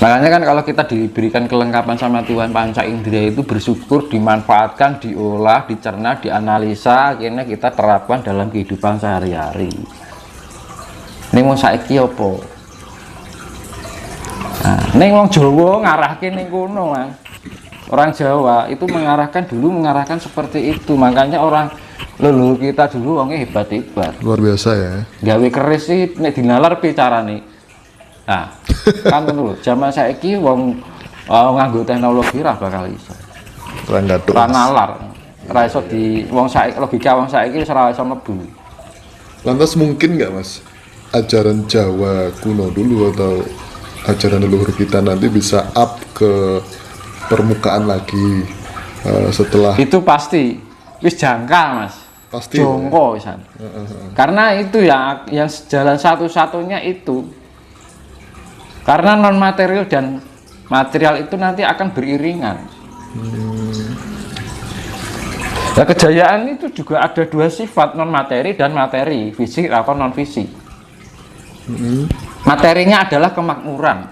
Makanya kan kalau kita diberikan kelengkapan sama Tuhan, panca indera itu bersyukur, dimanfaatkan, diolah, dicerna, dianalisa, akhirnya kita terapkan dalam kehidupan sehari-hari. Ini mau saiki apa? Nah, ini wong Jawa ngarahke ning kono, Mas. Orang Jawa itu mengarahkan seperti itu. Makanya orang leluhur kita dulu wongnya hebat-hebat. Luar biasa ya. Gawe keris sih nek dinalar piye carane? Nah, kan dulu zaman saiki wong nganggo teknologi ra bakal iso. Orang gaduh. Ra nalar. Ra iso di wong saiki, logika wong saiki wis ra iso mlebu. Lantas mungkin nggak Mas, ajaran Jawa kuno dulu atau ajaran leluhur kita nanti bisa up ke permukaan lagi setelah Itu pasti wis jangka, Mas. Pasti jongko wisan. Karena itu yang jalan satu-satunya itu. Karena non material dan material itu nanti akan beriringan. Nah, kejayaan itu juga ada dua sifat, non materi dan materi, fisik atau non fisik. Materinya adalah kemakmuran.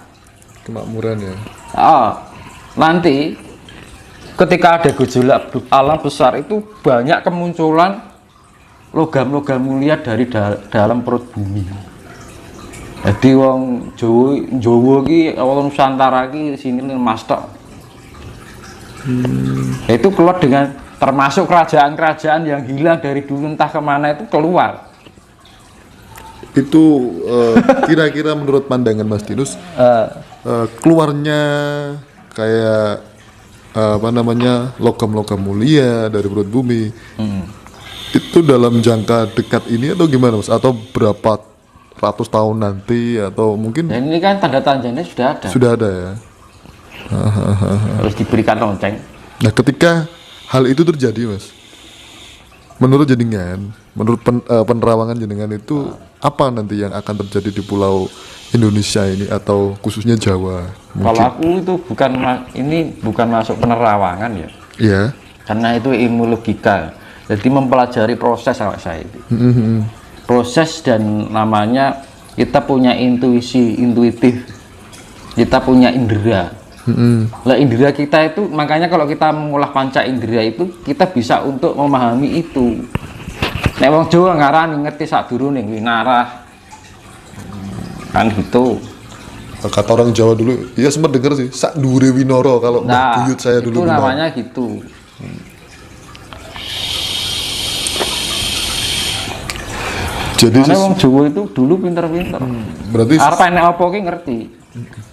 Kemakmuran ya. Nanti ketika ada gejolak alam besar itu banyak kemunculan logam-logam mulia dari dalam perut bumi. Jadi wong Jawa ki wong Nusantara ki sini Mas tok. Itu keluar dengan termasuk kerajaan-kerajaan yang hilang dari dulu entah kemana itu keluar. Itu kira-kira menurut pandangan Mas Dinus keluarnya kayak apa namanya logam-logam mulia dari perut bumi itu dalam jangka dekat ini atau gimana Mas? Atau berapa ratus tahun nanti atau mungkin? Dan ini kan tanda-tandanya sudah ada. Sudah ada ya. Harus diberikan lonceng. Nah, ketika hal itu terjadi, Mas, menurut jenengan, menurut penerawangan jenengan itu apa nanti yang akan terjadi di pulau Indonesia ini atau khususnya Jawa? Mungkin. Kalau aku itu bukan masuk penerawangan ya. Iya. Karena itu ilmu logika. Jadi mempelajari proses saya itu. Proses dan namanya kita punya intuitif. Kita punya indera. Lah indera kita itu makanya kalau kita mengolah panca indera itu kita bisa untuk memahami itu. Nek wong Jawa ngarani ngerti sadurunge winarah. Kan gitu. Kata orang Jawa dulu, iya sempat dengar sih, sak dure winoro kalau Mbah Buyut saya dulu. Itu namanya gitu. Jadi wong Jawa itu dulu pinter-pinter. Berarti arep enek apa ki ngerti.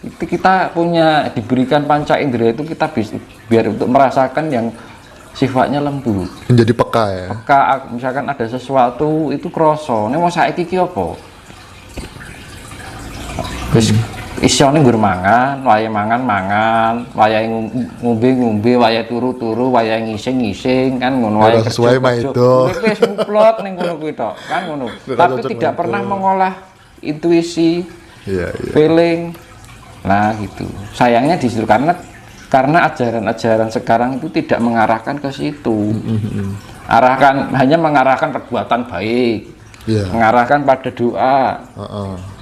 Itu kita punya diberikan panca indera itu kita bisa biar untuk merasakan yang sifatnya lembut. Menjadi peka ya. Peka, misalkan ada sesuatu itu kroso. Nek mau saiki ki apa? Wis isone nggur mangan, wayahe mangan, wayahe ngombe, wayahe turu, wayahe ngising kan ngono wae. Sesuai maido. Wis muplot ning ngono kuwi tok, kan ngono. Tapi tidak pernah mengolah intuisi, feeling. Nah, gitu. Sayangnya di situ karena ajaran-ajaran sekarang itu tidak mengarahkan ke situ. Hanya mengarahkan perbuatan baik. Mengarahkan pada doa.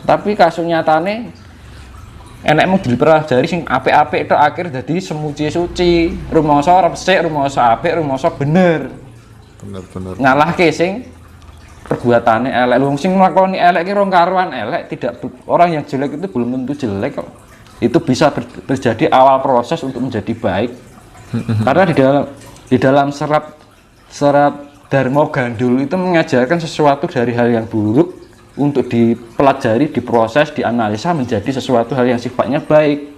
Tapi kasus nyatane enek mau dipelajari sing apik-apik tok akhir dadi semuci-suci, rumangsa resik, rumangsa apik, rumangsa bener. Bener. Nyalahke sing perbuatane elek. Wong sing nglakoni elek ki rong karuan elek, orang yang jelek itu belum tentu jelek kok. Itu bisa terjadi awal proses untuk menjadi baik. Karena di dalam serat Dharma Gandul itu mengajarkan sesuatu dari hal yang buruk untuk dipelajari, diproses, dianalisa menjadi sesuatu hal yang sifatnya baik.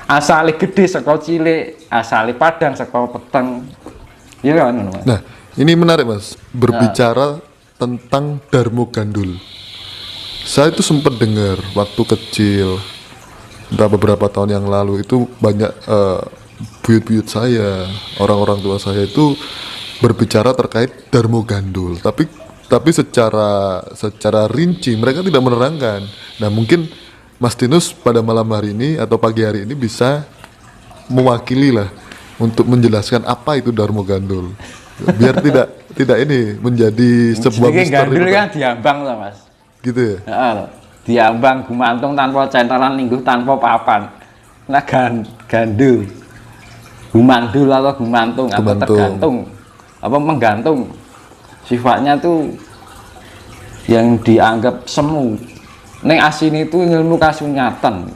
Asale gede saka cilik, asale padang saka peteng. Ya kan? Nah, ini menarik Mas, berbicara tentang Dharma Gandul. Saya itu sempat dengar waktu kecil, entah beberapa tahun yang lalu itu banyak buyut-buyut saya, orang-orang tua saya itu berbicara terkait Dharma Gandul, tapi secara rinci mereka tidak menerangkan. Nah, mungkin Mas Dinus pada malam hari ini atau pagi hari ini bisa mewakili lah untuk menjelaskan apa itu Dharma Gandul, biar tidak ini menjadi sebuah misteri. Gandul kan diambang lah Mas. Gitu ya. diambang gumantung tanpa centelan lingguh tanpa papan. Nah gandul, gumandul atau gumantung atau tergantung apa menggantung, sifatnya tuh yang dianggap semu. Neng asin itu ilmu kasunyatan,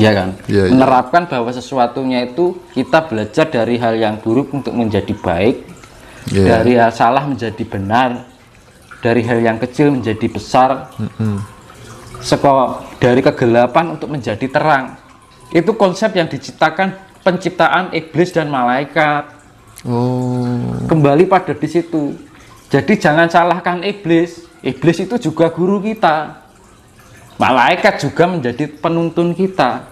ya kan? Menerapkan bahwa sesuatunya itu kita belajar dari hal yang buruk untuk menjadi baik, dari hal salah menjadi benar, dari hal yang kecil menjadi besar, dari kegelapan untuk menjadi terang. Itu konsep yang diciptakan penciptaan iblis dan malaikat. Kembali pada di situ. Jadi jangan salahkan iblis. Iblis itu juga guru kita. Malaikat juga menjadi penuntun kita.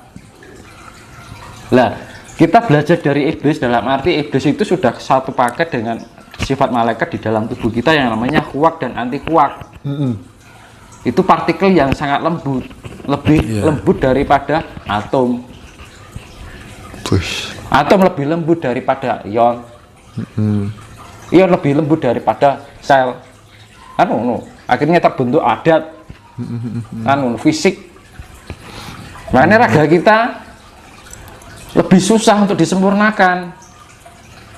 Lah, kita belajar dari iblis dalam arti iblis itu sudah satu paket dengan sifat malaikat di dalam tubuh kita yang namanya kuak dan anti kuak. Itu partikel yang sangat lembut, lebih lembut daripada atom. Atom lebih lembut daripada ion. Ion lebih lembut daripada sel. Akhirnya terbentuk adat. Fisik. Makanya raga kita lebih susah untuk disempurnakan.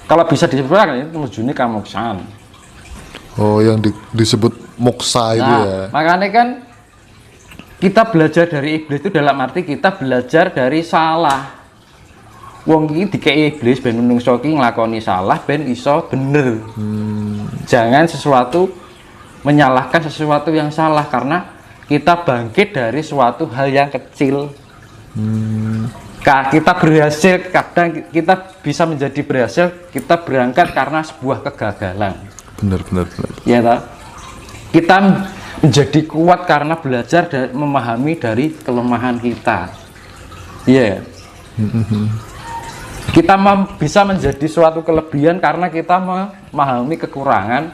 Kalau bisa disempurnakan itu menuju kamoksaan. Yang disebut moksa itu ya. Makanya kan kita belajar dari iblis itu dalam arti kita belajar dari salah. Wong iki dikei iblis ben menungso ki nglakoni salah ben iso bener. Jangan menyalahkan sesuatu yang salah karena kita bangkit dari suatu hal yang kecil. Kita berhasil, kadang kita bisa menjadi berhasil, kita berangkat karena sebuah kegagalan. Benar. Ya tak? Kita menjadi kuat karena belajar dan memahami dari kelemahan kita. Iya. Kita bisa menjadi suatu kelebihan karena kita memahami kekurangan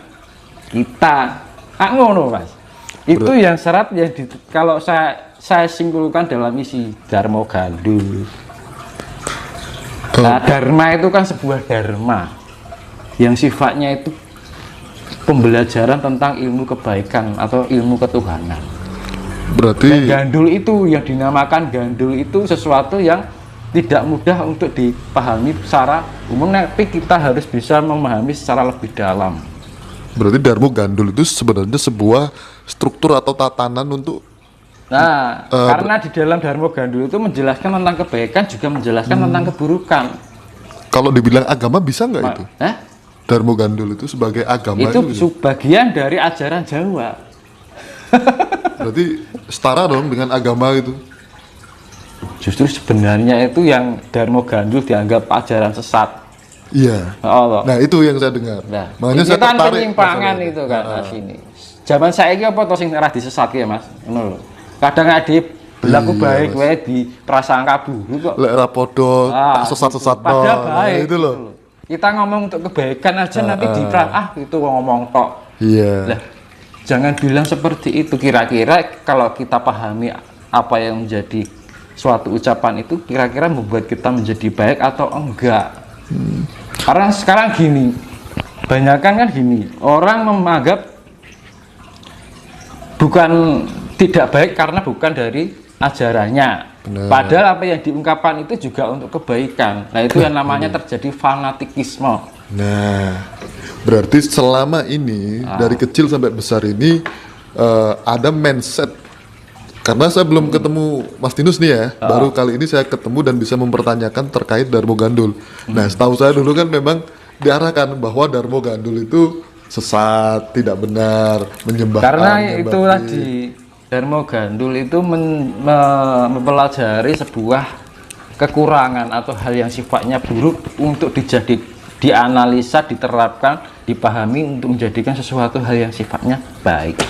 kita. Ngono Mas. Itu yang syarat yang kalau saya simpulkan dalam isi Dharma Gandul. Nah, dharma itu kan sebuah dharma yang sifatnya itu pembelajaran tentang ilmu kebaikan atau ilmu ketuhanan. Berarti dan gandul itu yang dinamakan gandul itu sesuatu yang tidak mudah untuk dipahami secara umum, tapi kita harus bisa memahami secara lebih dalam. Berarti Dharma Gandul itu sebenarnya sebuah struktur atau tatanan untuk karena di dalam Dharma Gandul itu menjelaskan tentang kebaikan juga menjelaskan tentang keburukan. Kalau dibilang agama bisa nggak itu? Dharma Gandul itu sebagai agama itu bagian dari ajaran Jawa. Berarti setara dong dengan agama itu. Justru sebenarnya itu yang Dharma Gandul dianggap ajaran sesat. Iya. Allah. Nah itu yang saya dengar. Nah, makanya saya tertarik penyimpangan itu kan sini. Zaman saya ini apa sing ora disesat ya Mas? Ngono lho. Kadang ada berlaku baik wae di prasangka buruk kok. Lek ra podo sesat-sesat padahal baik. Itu loh. Kita ngomong untuk kebaikan aja nanti itu ngomong tok. Iya. Lah, jangan bilang seperti itu. Kira-kira kalau kita pahami apa yang menjadi suatu ucapan itu kira-kira membuat kita menjadi baik atau enggak. Karena sekarang gini, banyakan kan gini, orang menganggap bukan tidak baik karena bukan dari ajarannya. Benar. Padahal apa yang diungkapkan itu juga untuk kebaikan. Nah itu yang namanya terjadi fanatikisme. Nah berarti selama ini dari kecil sampai besar ini ada mindset. Karena saya belum ketemu Mas Tinus nih ya, baru kali ini saya ketemu dan bisa mempertanyakan terkait Dharma Gandul. Nah, setahu saya dulu kan memang diarahkan bahwa Dharma Gandul itu sesat, tidak benar, menyembah. Karena itu tadi Dharma Gandul itu mempelajari sebuah kekurangan atau hal yang sifatnya buruk untuk dianalisa, diterapkan, dipahami untuk menjadikan sesuatu hal yang sifatnya baik.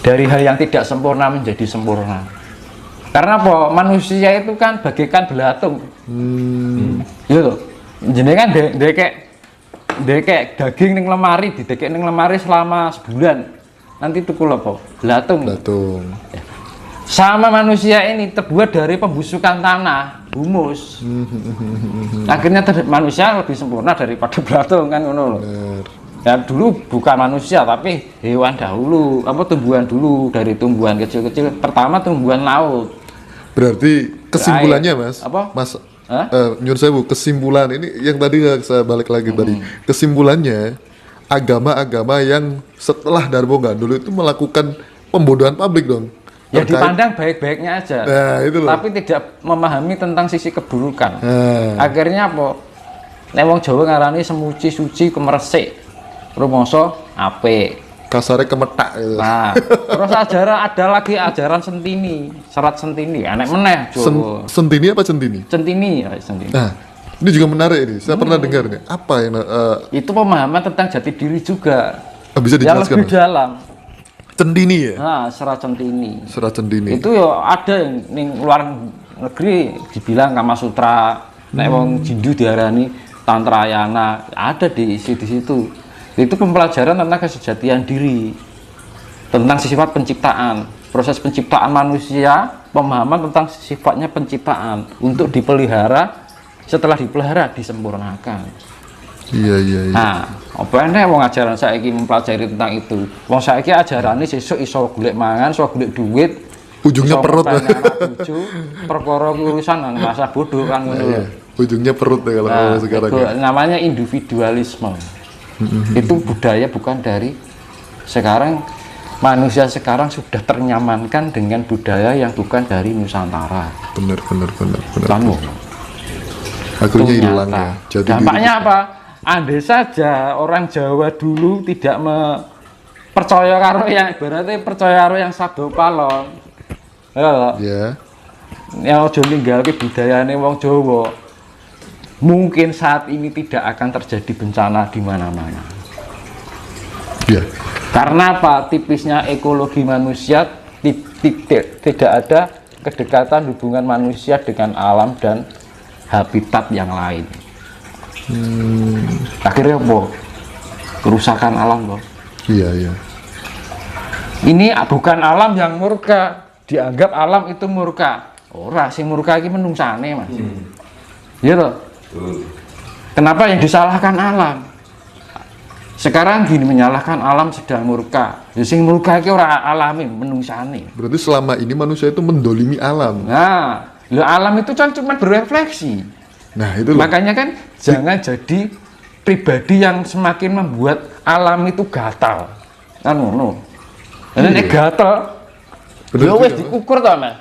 Dari hal yang tidak sempurna menjadi sempurna. Karena apa? Manusia itu kan bagaikan belatung. Gitu. Jenengan dekek daging ning lemari, didekek ning lemari selama sebulan. Nanti tukul apa? Belatung. Ya. Sama manusia ini terbuat dari pembusukan tanah, humus. Akhirnya manusia lebih sempurna daripada belatung kan ngono lho. Ya dulu bukan manusia tapi hewan dahulu, apa tumbuhan dulu, dari tumbuhan kecil-kecil. Pertama tumbuhan laut. Berarti kesimpulannya Air. Mas, Apa? Mas, Hah? nyuruh saya Bu, kesimpulan ini yang tadi saya balik lagi tadi. Kesimpulannya agama-agama yang setelah Darmo Gandul itu melakukan pembodohan publik dong. Ya Terkait- dipandang baik-baiknya aja. Nah, itu loh. Tapi tidak memahami tentang sisi keburukan. Nah, Akhirnya apa? Nek wong Jawa ngarani semuci suci kemeresik. Rumoso apik. kasarnya kemetak gitu. Nah, terus ada lagi ajaran Sentini, serat Sentini, aneh meneh Jawa. Sentini apa centini? Centini, ya, Sentini. Nah, ini juga menarik ini. Saya pernah dengar nih. Apa yang Itu pemahaman tentang jati diri juga. bisa Yang dijelaskan? lebih Mas? dalam. Centini ya? Nah, serat Centini. Serat centini. Itu ya ada yang ning luar negeri dibilang Kama Sutra, nek wong Jindu diarani Tantrayana, ada di situ. Itu pembelajaran tentang kesejatian diri, tentang sifat penciptaan, proses penciptaan manusia, pemahaman tentang sifatnya penciptaan untuk dipelihara, setelah dipelihara disempurnakan. Iya. Nah, apa nek wong ajaran saiki mempelajari tentang itu. Wong saiki ajarane sesuk iso golek mangan, iso golek duit, Ujungnya iso perut. ngopeni anak bojo, perkara urusan nang masa bodoh kan ngono lho. Ujungnya perut ya kalau Nah, sekarang. itu Ya. namanya individualisme. Itu budaya bukan dari sekarang. Manusia sekarang sudah ternyamankan dengan budaya yang bukan dari Nusantara. Benar. Kamu Akhirnya itu hilang nyata. ya. Jadi Dampaknya apa? Andai saja orang Jawa dulu tidak percaya karo yang berarti percaya karo yang sabdo palon. Ya, ya. yang ojo ninggalke budayane wong Jawa. Mungkin saat ini tidak akan terjadi bencana di mana-mana. Ya. Karena apa? Tipisnya ekologi manusia tidak ada kedekatan hubungan manusia dengan alam dan habitat yang lain. Akhirnya apa? Kerusakan alam, Bro. Iya. Ini bukan alam yang murka, dianggap alam itu murka. Ora, sing murka iki menungsane, Mas. Iya toh? Kenapa yang disalahkan alam? Sekarang gini, menyalahkan alam sedang murka. Ya sing murka iki ora alami, menungsane. Berarti selama ini manusia itu mendolimi alam. Nah, lo alam itu kan cuma berefleksi. Nah, itu loh. Makanya kan jangan jadi pribadi yang semakin membuat alam itu gatal. Kan ngono. Nek gatal, Bener ya wis juga, diukur to, Mas.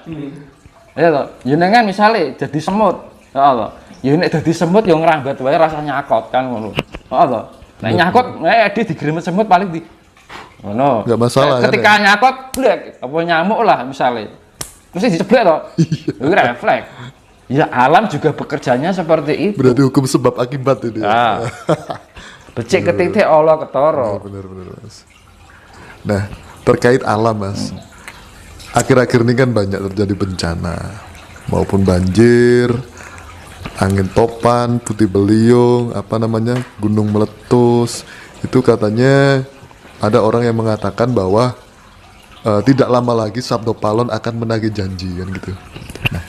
Ya toh. Jenengan misale jadi semut, ya Allah. Ya nek dadi semut ya ngrambat wae rasa nyakot kan ngono. Ya Allah. Nek nyakot, nek digremet semut paling di ngono. Nggak masalah, kan, Ketika nyakot, blek, apa nyamuk lah misale. Terus diceblek toh. Itu refleks. Ya alam juga bekerjanya seperti itu. Berarti hukum sebab akibat itu. Ah. Becik ketitik Allah ketara. Benar, Mas. Nah, terkait alam, Mas. Akhir-akhir ini kan banyak terjadi bencana, maupun banjir, angin topan, putih beliung, gunung meletus. Itu katanya ada orang yang mengatakan bahwa tidak lama lagi Sabdo Palon akan menagih janji kan gitu. Nah,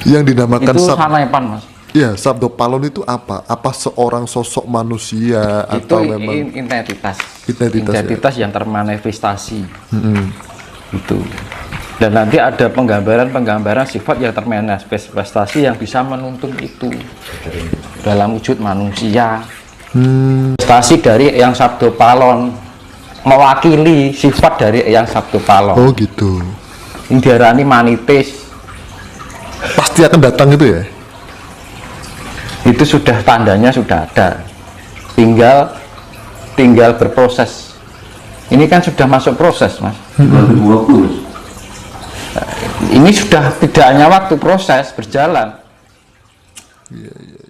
yang dinamakan Itu sanepan, Mas. ya, Sabdo Palon itu apa? Apa seorang sosok manusia Itu atau memang identitas. Identitas, yang termanifestasi. Itu. Dan nanti ada penggambaran sifat yang termanifestasi yang bisa menuntun itu dalam wujud manusia. Prestasi dari yang Sabdo Palon mewakili sifat dari yang Sabdo Palon. Oh gitu. Ini diarani manitis. Pasti akan datang itu ya? Itu sudah tandanya sudah ada. Tinggal berproses. Ini kan sudah masuk proses, Mas. 2020. Ini sudah tidak hanya waktu, proses berjalan. Iya.